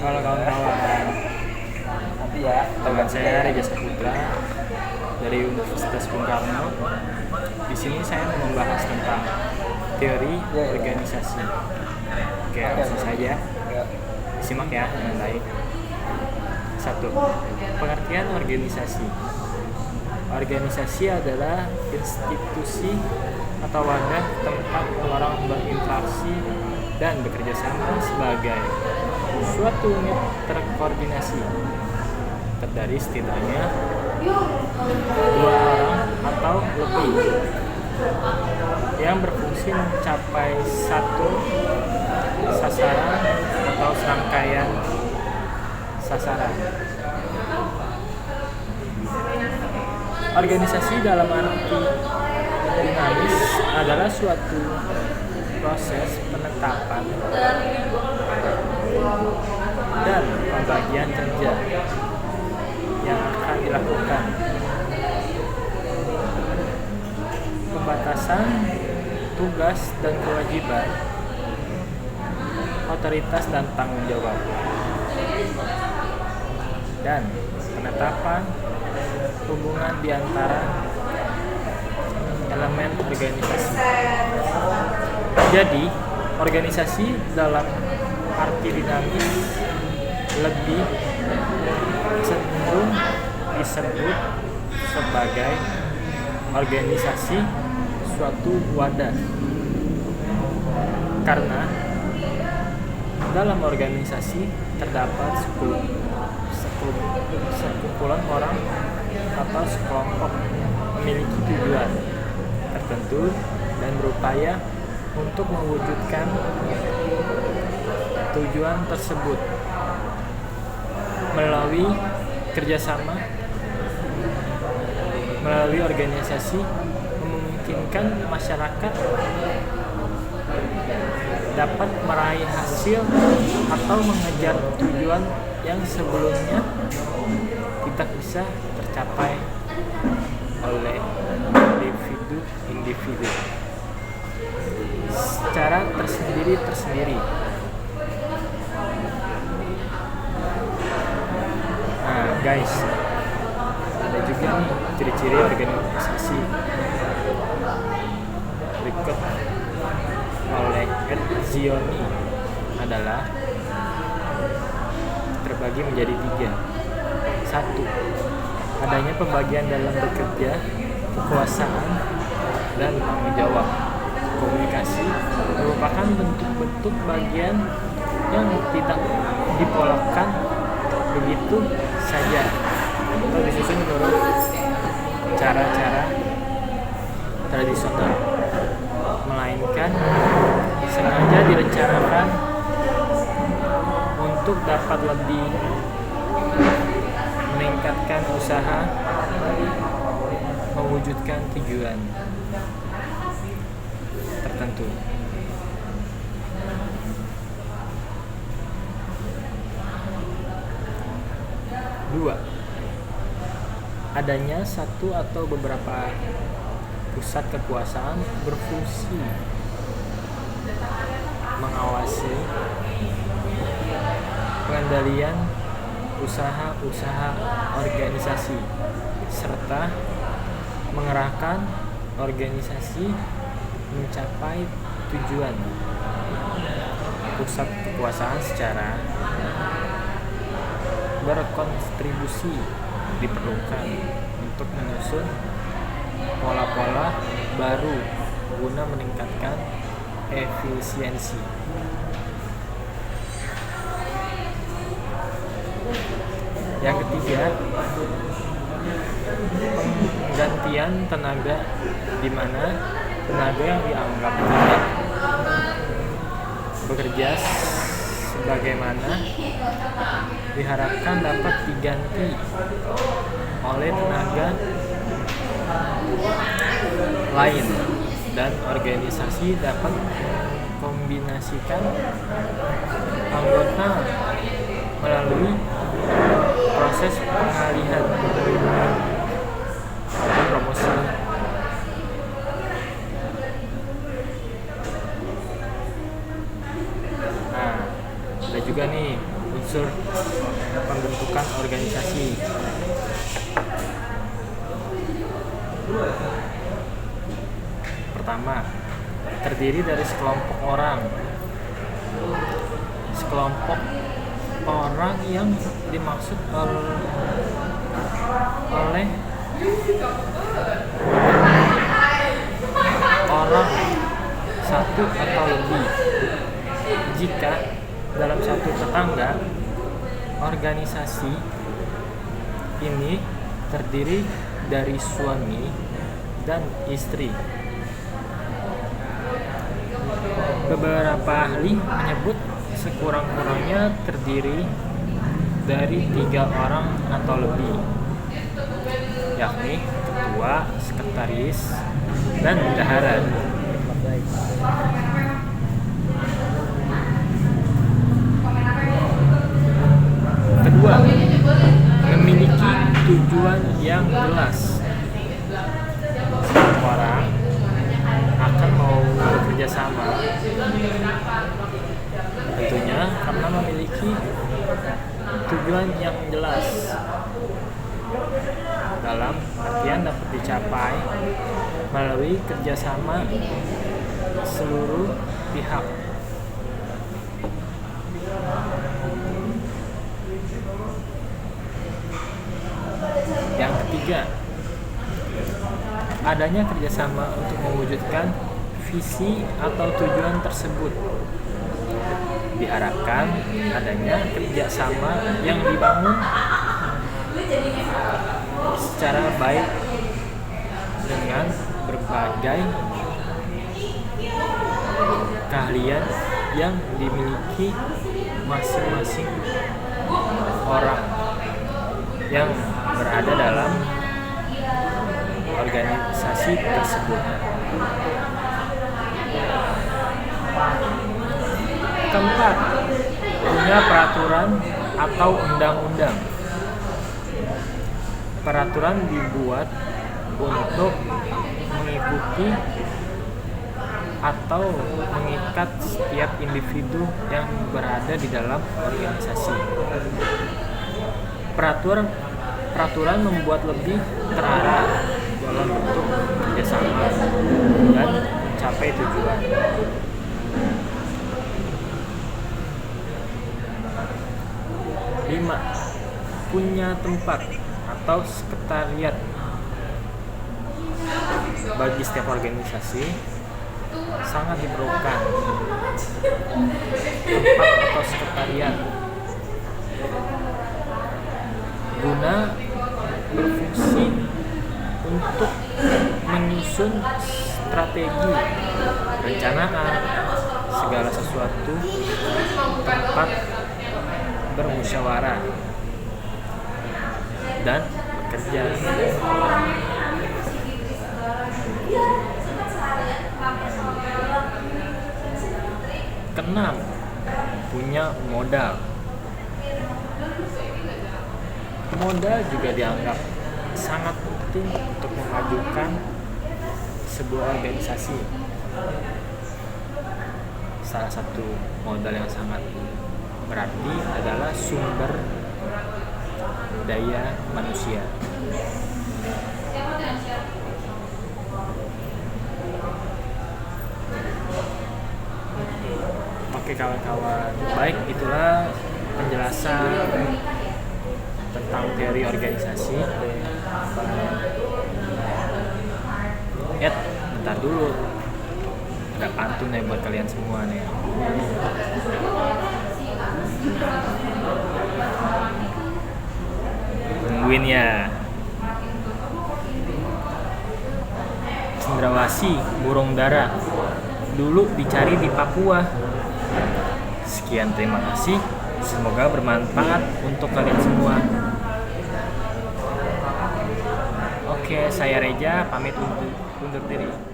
Halo kawan-kawan, Nanti ya. teman saya Reja Saputra dari Universitas Bung Karno. Di sini saya mau membahas tentang teori organisasi. Oke, langsung saja. Ya. Simak ya dengan baik. 1. Pengertian organisasi. Organisasi adalah institusi atau wadah tempat orang berinteraksi dan bekerja sama sebagai suatu unit terkoordinasi, terdiri setidaknya 2 orang atau lebih yang berfungsi mencapai satu sasaran atau serangkaian sasaran. Organisasi dalam arti dinamis adalah suatu proses penetapan dan pembagian kerja yang akan dilakukan, pembatasan tugas dan kewajiban, otoritas dan tanggung jawab, dan penetapan hubungan di antara elemen organisasi. Jadi, organisasi dalam arti dinamis lebih cenderung disebut sebagai organisasi suatu wadah, karena dalam organisasi terdapat sekumpulan orang atau sekelompok memiliki tujuan tertentu dan berupaya untuk mewujudkan tujuan tersebut melalui kerjasama. Melalui organisasi memungkinkan masyarakat dapat meraih hasil atau mengejar tujuan yang sebelumnya tidak bisa tercapai oleh individu secara tersendiri. Nah guys, ada juga nih ciri-ciri organisasi berikut oleh Ed Zioni adalah terbagi menjadi 3. 1. Adanya pembagian dalam bekerja, kekuasaan, dan tanggung jawab. Komunikasi merupakan bentuk-bentuk bagian yang tidak dipolakkan begitu saja atau disusun menurut cara-cara tradisional, melainkan sengaja direncanakan untuk dapat lebih meningkatkan usaha mewujudkan tujuan tertentu. 2. Adanya satu atau beberapa pusat kekuasaan berfungsi mengawasi pengendalian usaha-usaha organisasi serta mengerahkan organisasi mencapai tujuan. Pusat kekuasaan secara berkontribusi diperlukan untuk menyusun pola-pola baru guna meningkatkan efisiensi. Yang ketiga, penggantian tenaga, di mana tenaga yang dianggap tidak bekerja sebagaimana diharapkan dapat diganti oleh tenaga lain, dan organisasi dapat kombinasikan anggota melalui proses pengalihan atau promosi. Nah, ada juga nih unsur pembentukan organisasi. Pertama, terdiri dari sekelompok orang. Sekelompok orang yang dimaksud oleh orang satu atau lebih. Jika dalam satu tetangga, organisasi ini terdiri dari suami dan istri. Beberapa ahli menyebut sekurang-kurangnya terdiri dari 3 orang atau lebih, yakni ketua, sekretaris, dan bendahara. Kedua, memiliki tujuan yang jelas. Setiap orang akan mau bekerja sama, tentunya karena memiliki tujuan yang jelas, dalam artian dapat dicapai melalui kerjasama seluruh pihak. Yang ketiga, adanya kerjasama untuk mewujudkan visi atau tujuan tersebut. Diharapkan adanya kerjasama yang dibangun secara baik dengan berbagai keahlian yang dimiliki masing-masing orang yang berada dalam organisasi tersebut. Keempat, punya peraturan atau undang-undang. Peraturan dibuat untuk mengikuti atau mengikat setiap individu yang berada di dalam organisasi. Peraturan membuat lebih terarah dalam bentuk kerjasama dan mencapai tujuan. Lima, punya tempat atau sekretariat. Bagi setiap organisasi sangat diperlukan tempat atau sekretariat guna berfungsi untuk menyusun strategi, perencanaan segala sesuatu, tempat bermusyawarah dan bekerja. Keenam, punya modal. Modal juga dianggap sangat penting untuk memajukan sebuah organisasi. Salah satu modal yang sangat berarti adalah sumber daya manusia. Oke kawan-kawan, baik, itulah penjelasan tentang teori organisasi. Bentar dulu, ada pantun nih buat kalian semua nih. Tungguin ya. Cendrawasih burung dara dulu dicari di Papua. Sekian, terima kasih. Semoga bermanfaat untuk kalian semua. Oke, saya Reja pamit undur diri.